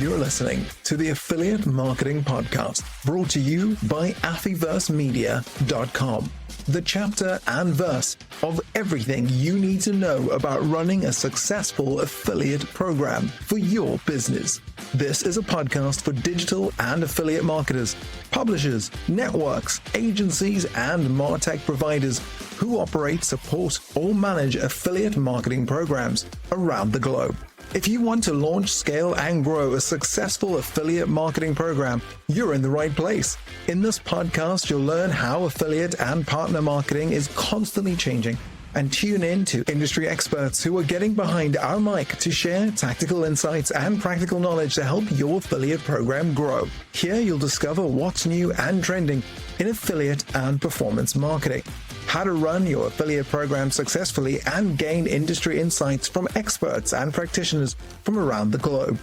You're listening to the Affiliate Marketing Podcast, brought to you by AffyVerseMedia.com, the chapter and verse of everything you need to know about running a successful affiliate program for your business. This is a podcast for digital and affiliate marketers, publishers, networks, agencies, and Martech providers who operate, support, or manage affiliate marketing programs around the globe. If you want to launch, scale, and grow a successful affiliate marketing program, you're in the right place. In this podcast, you'll learn how affiliate and partner marketing is constantly changing, and tune in to industry experts who are getting behind our mic to share tactical insights and practical knowledge to help your affiliate program grow. Here, you'll discover what's new and trending in affiliate and performance marketing, how to run your affiliate program successfully, and gain industry insights from experts and practitioners from around the globe.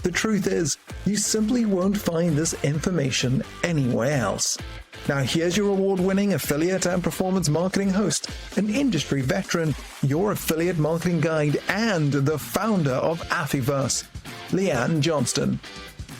The truth is, you simply won't find this information anywhere else. Now here's your award-winning affiliate and performance marketing host, an industry veteran, your affiliate marketing guide, and the founder of Affyverse, Leanne Johnston.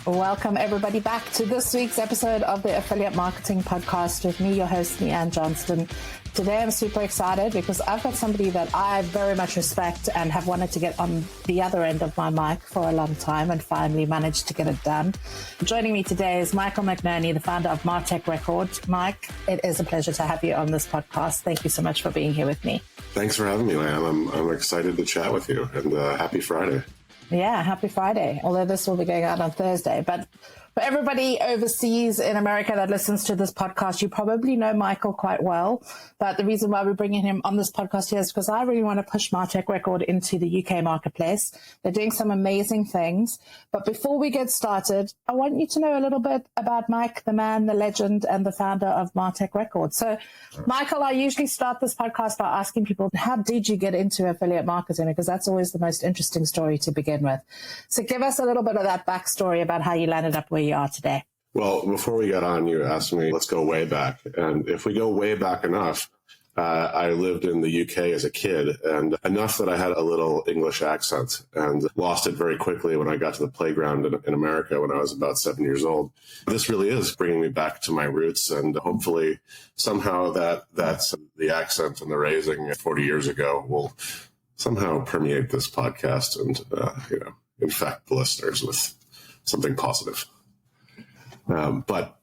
Welcome everybody back to this week's episode of the Affiliate Marketing Podcast with me, your host, Leanne Johnston. Today I'm super excited because I've got somebody that I very much respect and have wanted to get on the other end of my mic for a long time and finally managed to get it done. Joining me today is Michael McNerney, the founder of Martech Records. Mike, it is a pleasure to have you on this podcast. Thank you so much for being here with me. Thanks for having me, Leanne. I'm excited to chat with you, and happy Friday. Yeah, happy Friday, although this will be going out on Thursday. But for everybody overseas in America that listens to this podcast, you probably know Michael quite well. But the reason why we're bringing him on this podcast here is because I really want to push Martech Record into the UK marketplace. They're doing some amazing things. But before we get started, I want you to know a little bit about Mike, the man, the legend, and the founder of Martech Record. So, Michael, I usually start this podcast by asking people, how did you get into affiliate marketing? Because that's always the most interesting story to begin with. So give us a little bit of that backstory about how you landed up where you are today. Well, before we got on, you asked me, let's go way back. And if we go way back enough, I lived in the UK as a kid, and enough that I had a little English accent and lost it very quickly when I got to the playground in America when I was about 7 years old. This really is bringing me back to my roots, and hopefully somehow that's the accent and the raising 40 years ago will somehow permeate this podcast and, infect the listeners with something positive. But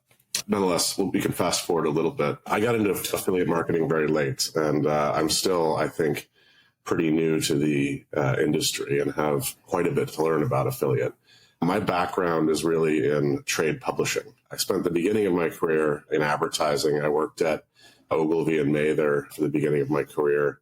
nonetheless, we can fast forward a little bit. I got into affiliate marketing very late, and I'm still, I think, pretty new to the industry and have quite a bit to learn about affiliate. My background is really in trade publishing. I spent the beginning of my career in advertising. I worked at Ogilvy and Mather for the beginning of my career.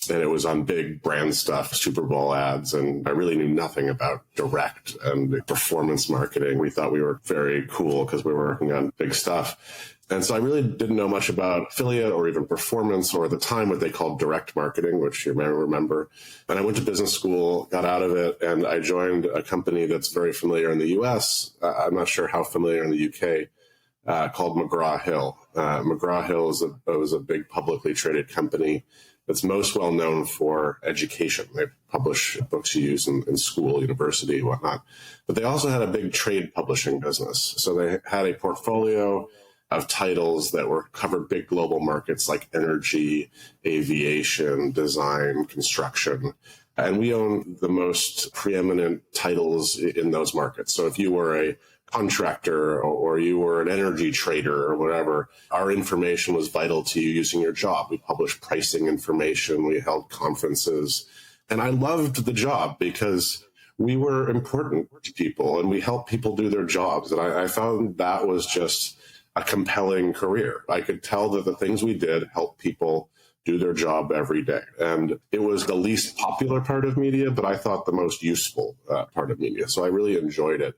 And it was on big brand stuff, Super Bowl ads, and I really knew nothing about direct and performance marketing. We thought we were very cool because we were working on big stuff. And so I really didn't know much about affiliate or even performance, or at the time what they called direct marketing, which you may remember. And I went to business school, got out of it, and I joined a company that's very familiar in the US. I'm not sure how familiar in the UK, called McGraw-Hill. McGraw-Hill was a big publicly traded company that's most well known for education. They publish books you use in school, university, whatnot. But they also had a big trade publishing business. So they had a portfolio of titles that covered big global markets like energy, aviation, design, construction. And we own the most preeminent titles in those markets. So if you were a contractor or you were an energy trader or whatever, our information was vital to you using your job. We published pricing information, we held conferences, and I loved the job because we were important to people and we helped people do their jobs. And I found that was just a compelling career. I could tell that the things we did helped people do their job every day. And it was the least popular part of media, but I thought the most useful part of media. So I really enjoyed it.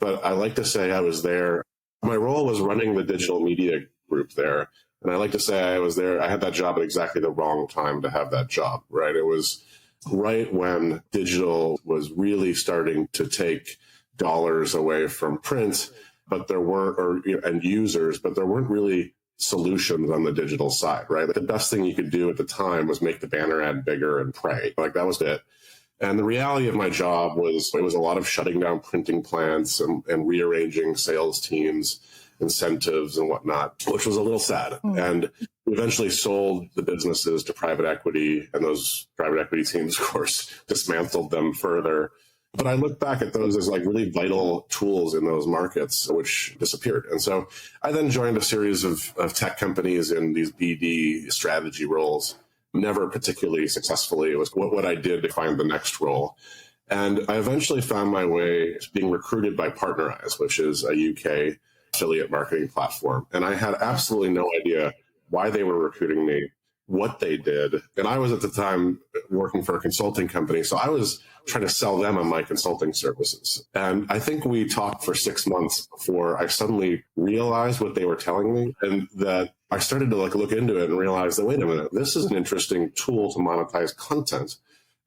But I like to say I was there. My role was running the digital media group there. And I like to say I was there. I had that job at exactly the wrong time to have that job, right? It was right when digital was really starting to take dollars away from print, but there weren't, and users, but there weren't really solutions on the digital side, right? The best thing you could do at the time was make the banner ad bigger and pray. Like that was it. And the reality of my job was it was a lot of shutting down printing plants and rearranging sales teams, incentives and whatnot, which was a little sad. And we eventually sold the businesses to private equity, and those private equity teams, of course, dismantled them further. But I look back at those as like really vital tools in those markets, which disappeared. And so I then joined a series of tech companies in these BD strategy roles, never particularly successfully. It was what I did to find the next role. And I eventually found my way to being recruited by Partnerize, which is a UK affiliate marketing platform. And I had absolutely no idea why they were recruiting me, what they did. And I was at the time working for a consulting company. So I was trying to sell them on my consulting services. And I think we talked for 6 months before I suddenly realized what they were telling me, and that I started to look into it and realize that, wait a minute, this is an interesting tool to monetize content.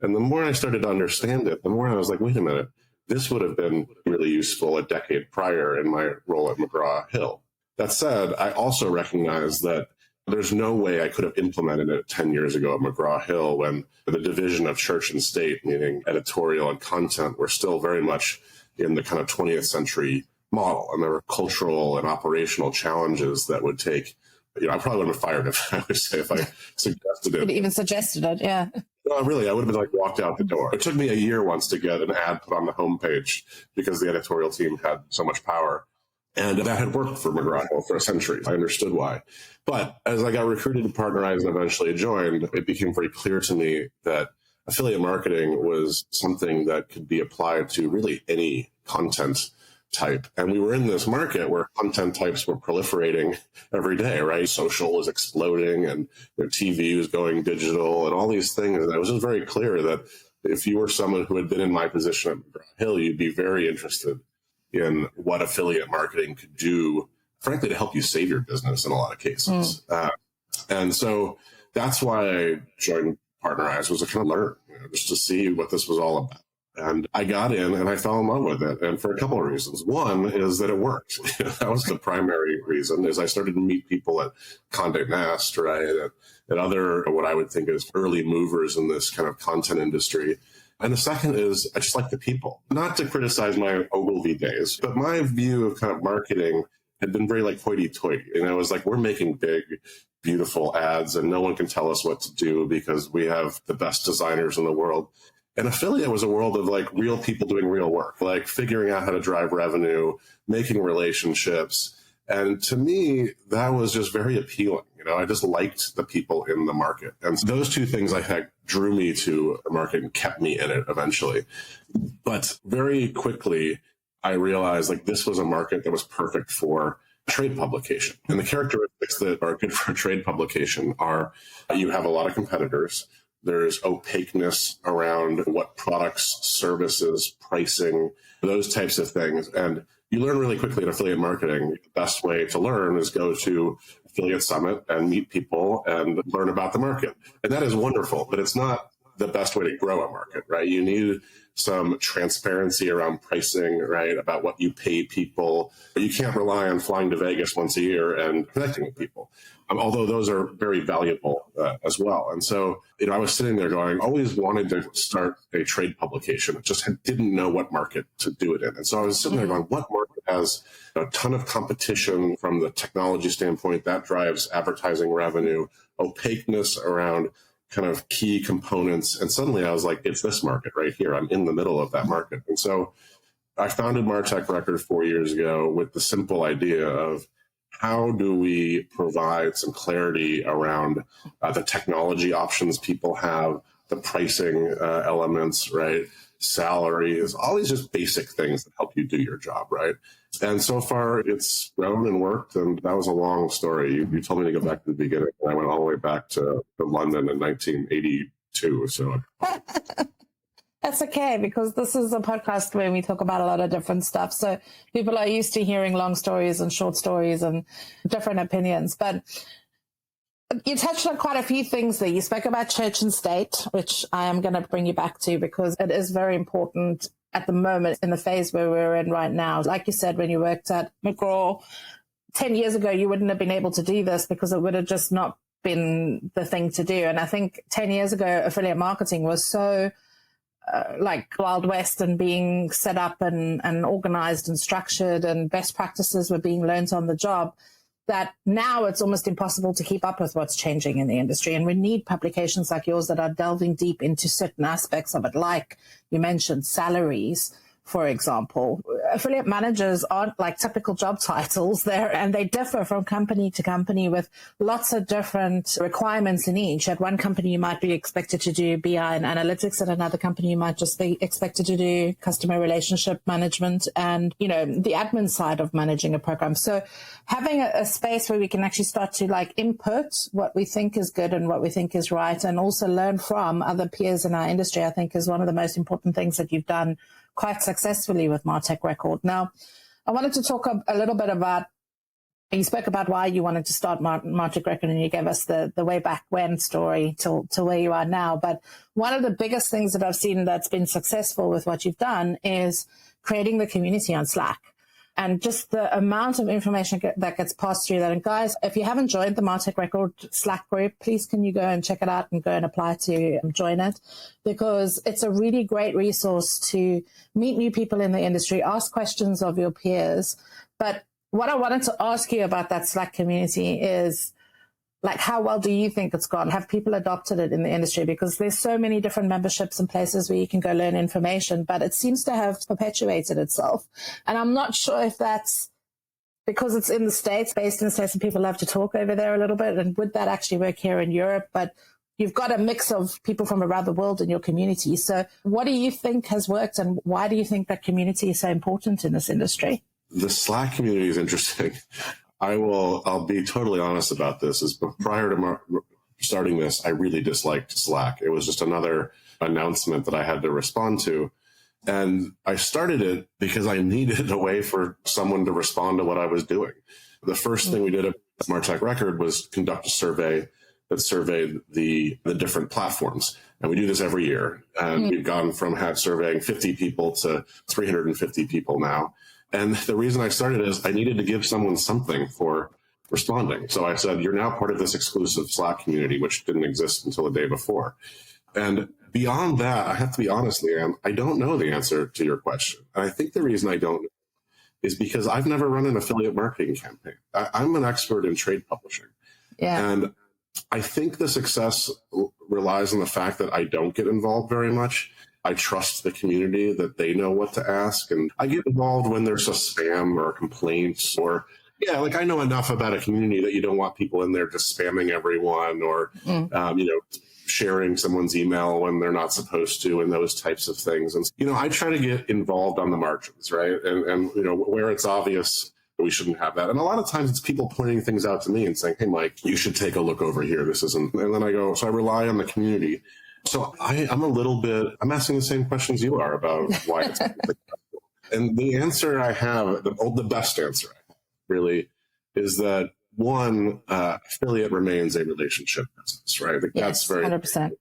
And the more I started to understand it, the more I was like, wait a minute, this would have been really useful a decade prior in my role at McGraw-Hill. That said, I also recognize that there's no way I could have implemented it 10 years ago at McGraw-Hill when the division of church and state, meaning editorial and content, were still very much in the kind of 20th century model. And there were cultural and operational challenges that would take, I probably would have been fired if I suggested it. Even suggested it, yeah. No, really, I would have been walked out the door. It took me a year once to get an ad put on the homepage because the editorial team had so much power. And that had worked for McGraw-Hill for a century. I understood why. But as I got recruited to Partnerize and eventually joined, it became very clear to me that affiliate marketing was something that could be applied to really any content type. And we were in this market where content types were proliferating every day, right? Social was exploding and TV was going digital and all these things. And it was just very clear that if you were someone who had been in my position at McGraw-Hill, you'd be very interested in what affiliate marketing could do, frankly, to help you save your business in a lot of cases. And so that's why I joined Partnerize, was to kind of learn, just to see what this was all about. And I got in and I fell in love with it. And for a couple of reasons. One is that it worked. That was the primary reason, is I started to meet people at Condé Nast, right? At other, what I would think is early movers in this kind of content industry. And the second is I just like the people. Not to criticize my Ogilvy days, but my view of kind of marketing had been very hoity-toity. And I was like, we're making big, beautiful ads and no one can tell us what to do because we have the best designers in the world. And affiliate was a world of real people doing real work, figuring out how to drive revenue, making relationships. And to me, that was just very appealing. I just liked the people in the market. And so those two things I think drew me to the market and kept me in it eventually. But very quickly, I realized this was a market that was perfect for trade publication. And the characteristics that are good for a trade publication are you have a lot of competitors. There's opaqueness around what products, services, pricing, those types of things. And you learn really quickly in affiliate marketing. The best way to learn is go to Affiliate Summit and meet people and learn about the market. And that is wonderful, but it's not the best way to grow a market, right? You need some transparency around pricing, right? About what you pay people. But you can't rely on flying to Vegas once a year and connecting with people. Although those are very valuable as well. And so, I was sitting there going, always wanted to start a trade publication. Just didn't know what market to do it in. And so I was sitting there going, what market has a ton of competition from the technology standpoint that drives advertising revenue, opaqueness around kind of key components. And suddenly I was like, it's this market right here. I'm in the middle of that market. And so I founded Martech Record 4 years ago with the simple idea of, how do we provide some clarity around the technology options people have, the pricing elements, right? Salaries, all these just basic things that help you do your job, right? And so far it's grown and worked, and that was a long story. You told me to go back to the beginning, and I went all the way back to London in 1982. So That's okay, because this is a podcast where we talk about a lot of different stuff. So people are used to hearing long stories and short stories and different opinions. But you touched on quite a few things there. You spoke about church and state, which I am going to bring you back to because it is very important at the moment in the phase where we're in right now. Like you said, when you worked at McGraw 10 years ago, you wouldn't have been able to do this because it would have just not been the thing to do. And I think 10 years ago, affiliate marketing was so like Wild West and being set up and organized and structured, and best practices were being learned on the job, that now it's almost impossible to keep up with what's changing in the industry. And we need publications like yours that are delving deep into certain aspects of it, like you mentioned salaries, for example. Affiliate managers aren't like typical job titles there, and they differ from company to company with lots of different requirements in each. At one company, you might be expected to do BI and analytics. At another company, you might just be expected to do customer relationship management and, the admin side of managing a program. So having a space where we can actually start to like input what we think is good and what we think is right, and also learn from other peers in our industry, I think is one of the most important things that you've done quite successfully with Martech Record. Now, I wanted to talk a little bit about, you spoke about why you wanted to start Martech Record, and you gave us the way back when story to where you are now. But one of the biggest things that I've seen that's been successful with what you've done is creating the community on Slack. And just the amount of information that gets passed through that. And guys, if you haven't joined the Martech Record Slack group, please can you go and check it out and go and apply to join it, because it's a really great resource to meet new people in the industry, ask questions of your peers. But what I wanted to ask you about that Slack community is, like, how well do you think it's gone? Have people adopted it in the industry? Because there's so many different memberships and places where you can go learn information, but it seems to have perpetuated itself. And I'm not sure if that's because it's in the States, based in the States, and people love to talk over there a little bit. And would that actually work here in Europe? But you've got a mix of people from around the world in your community. So what do you think has worked, and why do you think that community is so important in this industry? The Slack community is interesting. I'll be totally honest about this. Prior to starting this, I really disliked Slack. It was just another announcement that I had to respond to. And I started it because I needed a way for someone to respond to what I was doing. The first thing we did at Martech Record was conduct a survey that surveyed the different platforms. And we do this every year. And we've gone from surveying 50 people to 350 people now. And the reason I started is I needed to give someone something for responding. So I said, you're now part of this exclusive Slack community, which didn't exist until the day before. And beyond that, I have to be honest, Leanne, I don't know the answer to your question. And I think the reason I don't is because I've never run an affiliate marketing campaign. I'm an expert in trade publishing. Yeah. And I think the success relies on the fact that I don't get involved very much. I trust the community that they know what to ask. And I get involved when there's a spam or complaints or, I know enough about a community that you don't want people in there just spamming everyone or, sharing someone's email when they're not supposed to and those types of things. And, I try to get involved on the margins, right? And where it's obvious we shouldn't have that. And a lot of times it's people pointing things out to me and saying, hey, Mike, you should take a look over here. This isn't. And then I rely on the community. So I'm asking the same questions you are about why it's and the answer I have, the best answer I have really is that one, affiliate remains a relationship business, right? That's very 100%.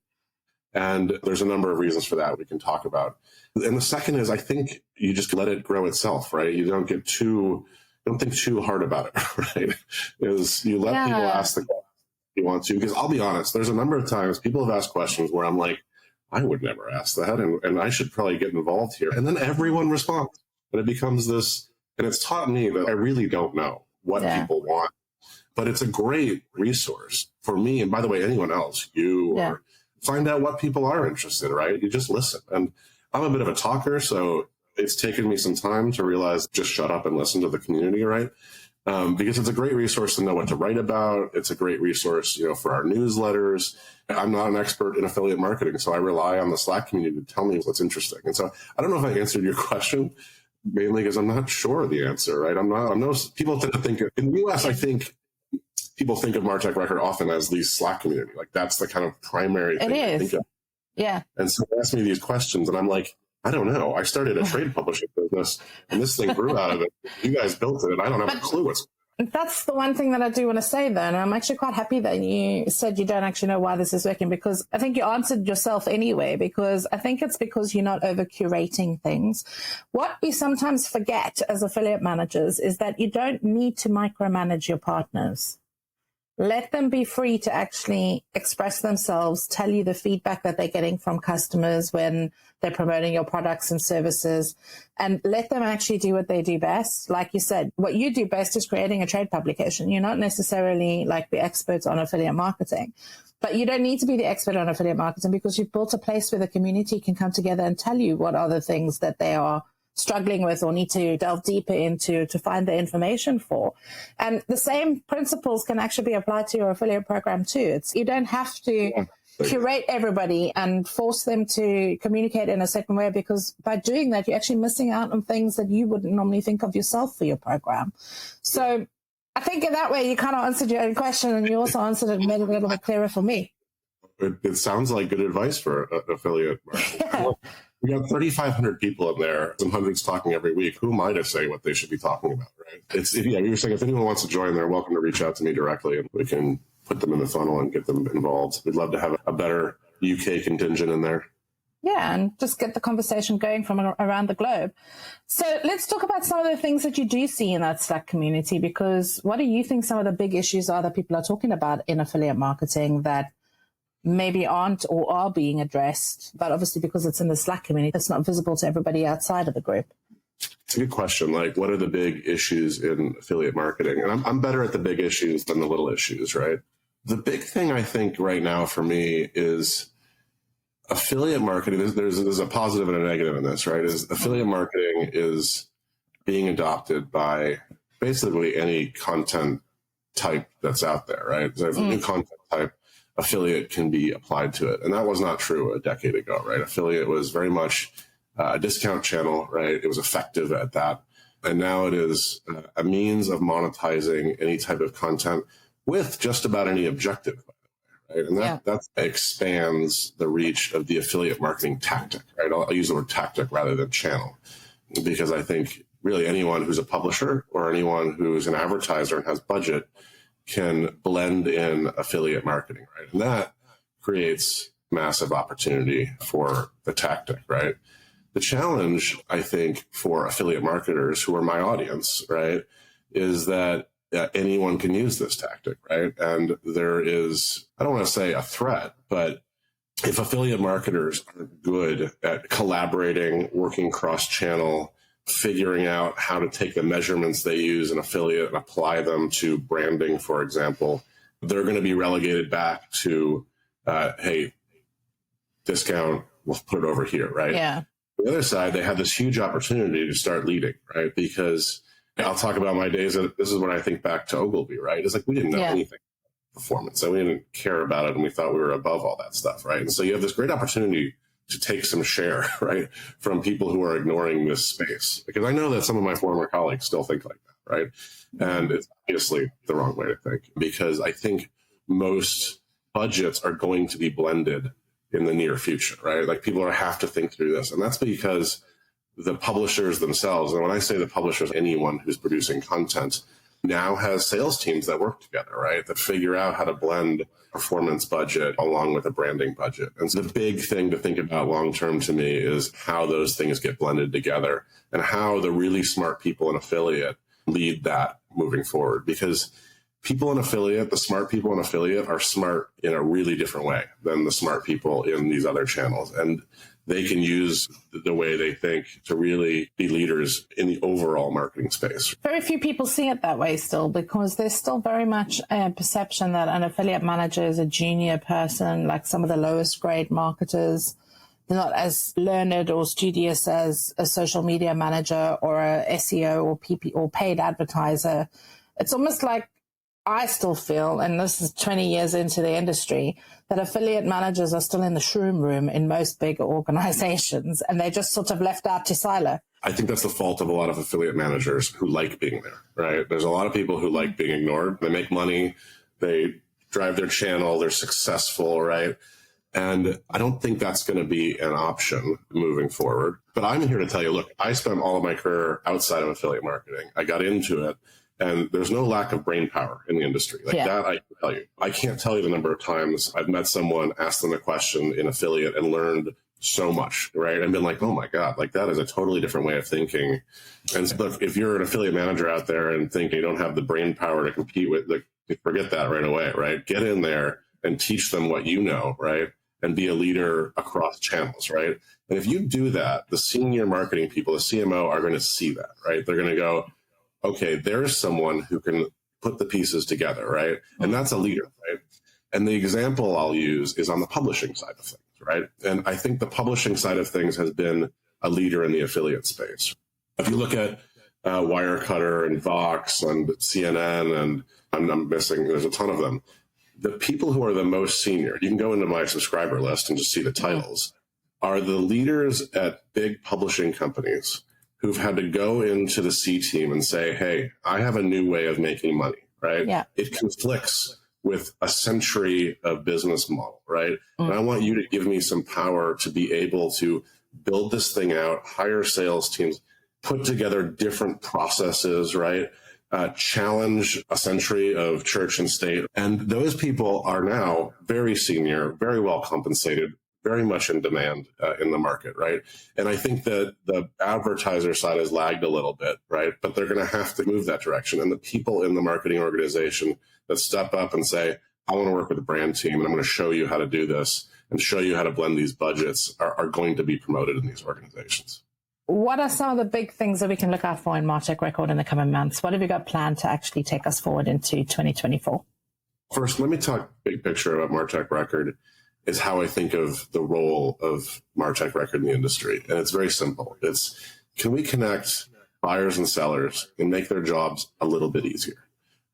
And there's a number of reasons for that we can talk about. And the second is I think you just let it grow itself, right? You don't think too hard about it, right? Is you let people ask the question you want to, because I'll be honest, there's a number of times people have asked questions where I'm like, I would never ask that, and I should probably get involved here. And then everyone responds, and it becomes this, and it's taught me that I really don't know what people want, but it's a great resource for me. And by the way, anyone else, or find out what people are interested in, right? You just listen. And I'm a bit of a talker, so it's taken me some time to realize just shut up and listen to the community, right? Because it's a great resource to know what to write about. It's a great resource, for our newsletters. I'm not an expert in affiliate marketing, so I rely on the Slack community to tell me what's interesting. And so I don't know if I answered your question, mainly because I'm not sure of the answer, right? People tend to think, in the US, I think people think of Martech Record often as the Slack community. Like that's the kind of primary thing I think of. Yeah. And so they ask me these questions and I'm like, I don't know. I started a trade publishing business and this thing grew out of it. You guys built it and I don't have a clue what's. That's the one thing that I do want to say, though, and I'm actually quite happy that you said you don't actually know why this is working, because I think you answered yourself anyway, because I think it's because you're not over curating things. What we sometimes forget as affiliate managers is that you don't need to micromanage your partners. Let them be free to actually express themselves, tell you the feedback that they're getting from customers when they're promoting your products and services, and let them actually do what they do best. Like you said, what you do best is creating a trade publication. You're not necessarily like the experts on affiliate marketing, but you don't need to be the expert on affiliate marketing because you've built a place where the community can come together and tell you what are the things that they are struggling with or need to delve deeper into to find the information for. And the same principles can actually be applied to your affiliate program too. You don't have to curate everybody and force them to communicate in a certain way, because by doing that, you're actually missing out on things that you wouldn't normally think of yourself for your program. So I think in that way, you kind of answered your own question, and you also answered it and made it a little bit clearer for me. It sounds like good advice for affiliate marketing. Yeah. We got 3,500 people in there and hundreds talking every week. Who am I to say what they should be talking about, right? You were saying if anyone wants to join, they're welcome to reach out to me directly, and we can put them in the funnel and get them involved. We'd love to have a better UK contingent in there. Yeah, and just get the conversation going from around the globe. So let's talk about some of the things that you do see in that Slack community, because what do you think some of the big issues are that people are talking about in affiliate marketing that maybe aren't or are being addressed, but obviously because it's in the Slack community, it's not visible to everybody outside of the group? It's a good question. Like, what are the big issues in affiliate marketing? And I'm better at the big issues than the little issues, right? The big thing I think right now for me is affiliate marketing. There's a positive and a negative in this, right? Is affiliate marketing is being adopted by basically any content type that's out there, right? So if a new content type, affiliate can be applied to it. And that was not true a decade ago, right? Affiliate was very much a discount channel, right? It was effective at that. And now it is a means of monetizing any type of content with just about any objective, right? And that expands the reach of the affiliate marketing tactic, right? I'll use the word tactic rather than channel, because I think really anyone who's a publisher or anyone who's an advertiser and has budget can blend in affiliate marketing, right? And that creates massive opportunity for the tactic, right? The challenge, I think, for affiliate marketers who are my audience, right, is that anyone can use this tactic, right? And there is, I don't want to say a threat, but if affiliate marketers are good at collaborating, working cross-channel, figuring out how to take the measurements they use in affiliate and apply them to branding, for example, they're going to be relegated back to, hey, discount, we'll put it over here, right? Yeah. On the other side, they have this huge opportunity to start leading, right? Because I'll talk about my days. This is when I think back to Ogilvy, right? It's like we didn't know anything about performance, so we didn't care about it, and we thought we were above all that stuff, right? And so you have this great opportunity to take some share, right, from people who are ignoring this space. Because I know that some of my former colleagues still think like that, right? And it's obviously the wrong way to think, because I think most budgets are going to be blended in the near future, right? Like people have to think through this. And that's because the publishers themselves, and when I say the publishers, anyone who's producing content, now has sales teams that work together, right? That figure out how to blend performance budget along with a branding budget. And so the big thing to think about long-term to me is how those things get blended together and how the really smart people in affiliate lead that moving forward. Because people in affiliate, the smart people in affiliate are smart in a really different way than the smart people in these other channels. And they can use the way they think to really be leaders in the overall marketing space. Very few people see it that way still, because there's still very much a perception that an affiliate manager is a junior person, like some of the lowest grade marketers. They're not as learned or studious as a social media manager or a SEO or PP or paid advertiser. It's almost like I still feel, and this is 20 years into the industry, that affiliate managers are still in the shroom room in most big organizations, and they're just sort of left out to silo. I think that's the fault of a lot of affiliate managers who like being there, right? There's a lot of people who like being ignored. They make money, they drive their channel, they're successful, right? And I don't think that's going to be an option moving forward. But I'm here to tell you, look, I spent all of my career outside of affiliate marketing. I got into it. And there's no lack of brain power in the industry. That I can tell you. I can't tell you the number of times I've met someone, asked them a question in affiliate and learned so much, right? And been like, oh my God, like that is a totally different way of thinking. And so, look, if you're an affiliate manager out there and think you don't have the brain power to compete with, like, forget that right away, right? Get in there and teach them what you know, right? And be a leader across channels, right? And if you do that, the senior marketing people, the CMO, are going to see that, right? They're going to go, okay, there's someone who can put the pieces together, right? And that's a leader, right? And the example I'll use is on the publishing side of things, right? And I think the publishing side of things has been a leader in the affiliate space. If you look at Wirecutter and Vox and CNN, and I'm missing, there's a ton of them. The people who are the most senior, you can go into my subscriber list and just see the titles, are the leaders at big publishing companies who've had to go into the C team and say, hey, I have a new way of making money, right? Yeah. It conflicts with a century of business model, right? And I want you to give me some power to be able to build this thing out, hire sales teams, put together different processes, right? Challenge a century of church and state. And those people are now very senior, very well compensated, very much in demand in the market, right? And I think that the advertiser side has lagged a little bit, right? But they're going to have to move that direction. And the people in the marketing organization that step up and say, I want to work with the brand team and I'm going to show you how to do this and show you how to blend these budgets are going to be promoted in these organizations. What are some of the big things that we can look out for in Martech Record in the coming months? What have you got planned to actually take us forward into 2024? First, let me talk big picture about Martech Record is how I think of the role of Martech Record in the industry. And it's very simple. It's, can we connect buyers and sellers and make their jobs a little bit easier?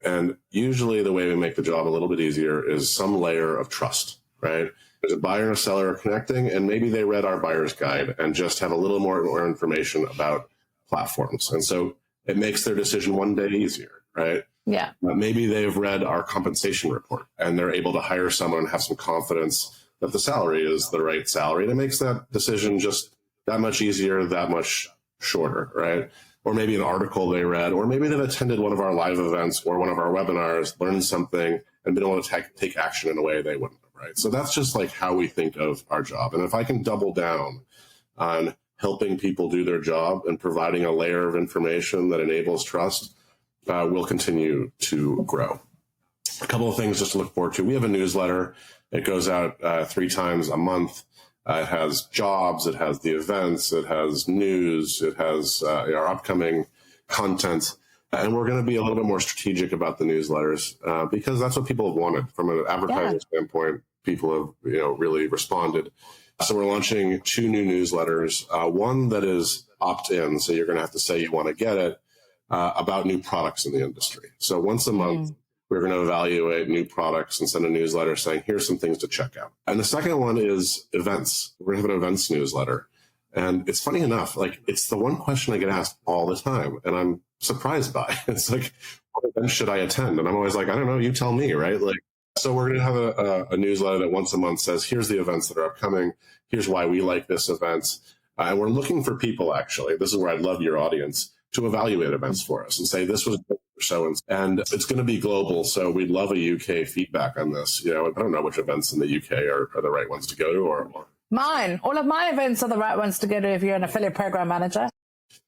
And usually the way we make the job a little bit easier is some layer of trust, right? There's a buyer and a seller connecting, and maybe they read our buyer's guide and just have a little more information about platforms. And so it makes their decision one day easier, right? Yeah. Maybe they've read our compensation report and they're able to hire someone and have some confidence that the salary is the right salary. And it makes that decision just that much easier, that much shorter, right? Or maybe an article they read, or maybe they've attended one of our live events or one of our webinars, learned something, and been able to take action in a way they wouldn't have, right? So that's just like how we think of our job. And if I can double down on helping people do their job and providing a layer of information that enables trust, we'll continue to grow. A couple of things just to look forward to. We have a newsletter. It goes out 3 times a month. It has jobs, it has the events, it has news, it has our upcoming content. And we're going to be a little bit more strategic about the newsletters because that's what people have wanted. From an advertising standpoint, people have really responded. So we're launching 2 new newsletters. One that is opt-in, so you're going to have to say you want to get it, about new products in the industry. So once a month, we're going to evaluate new products and send a newsletter saying, here's some things to check out. And the second one is events. We're going to have an events newsletter. And it's funny enough, like it's the one question I get asked all the time. And I'm surprised by. It's like, what events should I attend? And I'm always like, I don't know, you tell me, right? Like, so we're going to have a newsletter that once a month says, here's the events that are upcoming. Here's why we like this event. And we're looking for people, actually. This is where I'd love your audience to evaluate events for us and say, this was good for so and it's going to be global. So we'd love a UK feedback on this. I don't know which events in the UK are the right ones to go to or. Mine. All of my events are the right ones to go to if you're an affiliate program manager.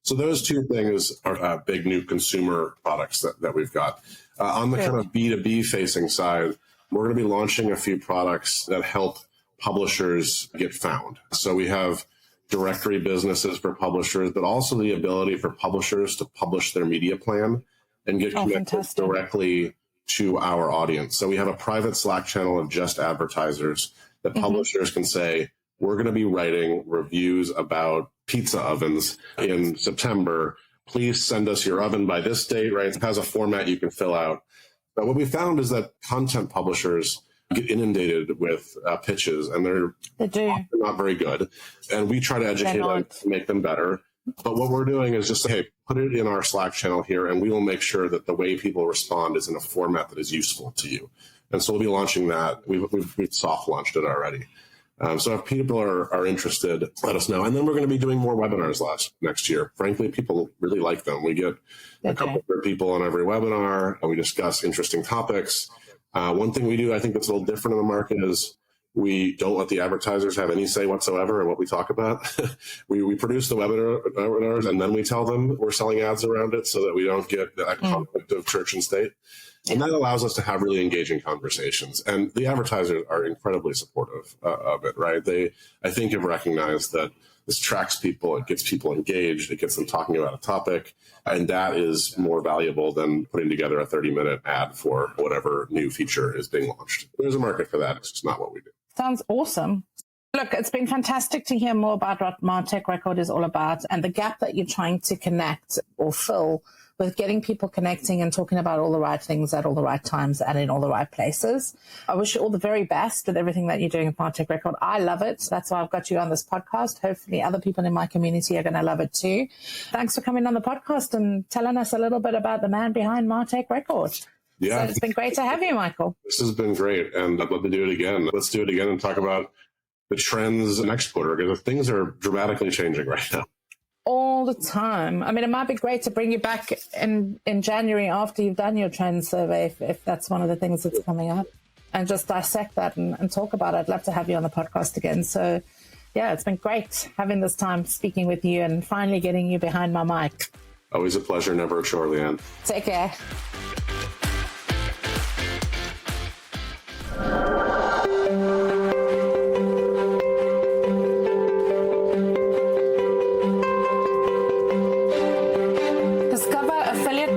So those 2 things are big new consumer products that we've got. On the kind of B2B facing side, we're going to be launching a few products that help publishers get found. So we have directory businesses for publishers, but also the ability for publishers to publish their media plan and get connected directly to our audience. So we have a private Slack channel of just advertisers that publishers can say, we're going to be writing reviews about pizza ovens in September. Please send us your oven by this date, right? It has a format you can fill out. But what we found is that content publishers get inundated with pitches, and they're not very good. And we try to educate them to make them better. But what we're doing is just say, hey, put it in our Slack channel here, and we will make sure that the way people respond is in a format that is useful to you. And so we'll be launching that. We've soft launched it already. So if people are interested, let us know. And then we're going to be doing more webinars next year. Frankly, people really like them. We get a couple of people on every webinar, and we discuss interesting topics. One thing we do, I think that's a little different in the market is We don't let the advertisers have any say whatsoever in what we talk about. we produce the webinars and then we tell them we're selling ads around it so that we don't get that conflict of church and state. And that allows us to have really engaging conversations. And the advertisers are incredibly supportive of it, right? I think, have recognized that this attracts people, it gets people engaged, it gets them talking about a topic, and that is more valuable than putting together a 30-minute ad for whatever new feature is being launched. There's a market for that. It's just not what we do. Sounds awesome. Look, it's been fantastic to hear more about what Martech Record is all about and the gap that you're trying to connect or fill with getting people connecting and talking about all the right things at all the right times and in all the right places. I wish you all the very best with everything that you're doing at Martech Record. I love it. That's why I've got you on this podcast. Hopefully other people in my community are going to love it too. Thanks for coming on the podcast and telling us a little bit about the man behind Martech Record. Yeah, so it's been great to have you, Michael. This has been great, and I'd love to do it again. Let's do it again and talk about the trends next quarter, because things are dramatically changing right now. All the time. I mean, it might be great to bring you back in January after you've done your trend survey, if that's one of the things that's coming up, and just dissect that and talk about it. I'd love to have you on the podcast again. So, yeah, it's been great having this time speaking with you and finally getting you behind my mic. Always a pleasure, never a chore, Leanne. Take care.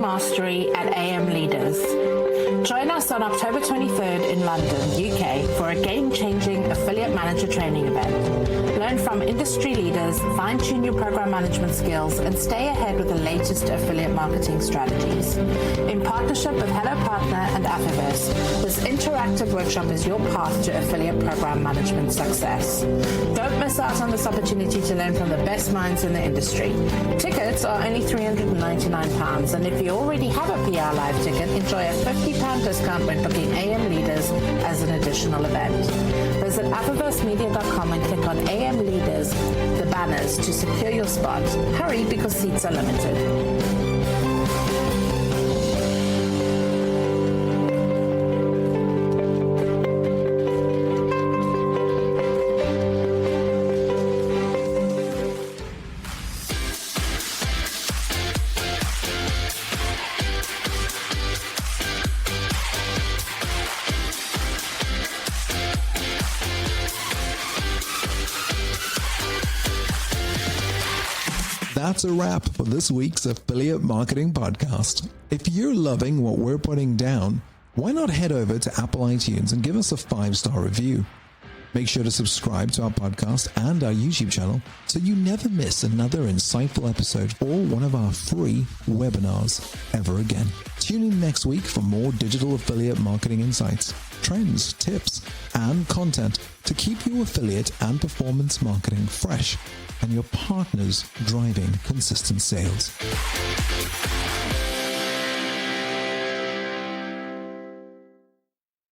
Mastery at AM Leaders. Join us on October 23rd in London, UK, for a game-changing affiliate manager training event. Learn from industry leaders, fine-tune your program management skills, and stay ahead with the latest affiliate marketing strategies. In partnership with Hello Partner and Affiverse, this interactive workshop is your path to affiliate program management success. Don't miss out on this opportunity to learn from the best minds in the industry. Tickets are only £399, and if you already have a PR Live ticket, enjoy a £50 discount when booking AM Leaders as an additional event. Visit affiversemedia.com and click on AM Leaders, the banners, to secure your spot. Hurry, because seats are limited. That's a wrap for this week's Affiliate Marketing Podcast. If you're loving what we're putting down, why not head over to Apple iTunes and give us a 5-star review? Make sure to subscribe to our podcast and our YouTube channel so you never miss another insightful episode or one of our free webinars ever again. Tune in next week for more digital affiliate marketing insights, trends, tips, and content to keep your affiliate and performance marketing fresh and your partners driving consistent sales.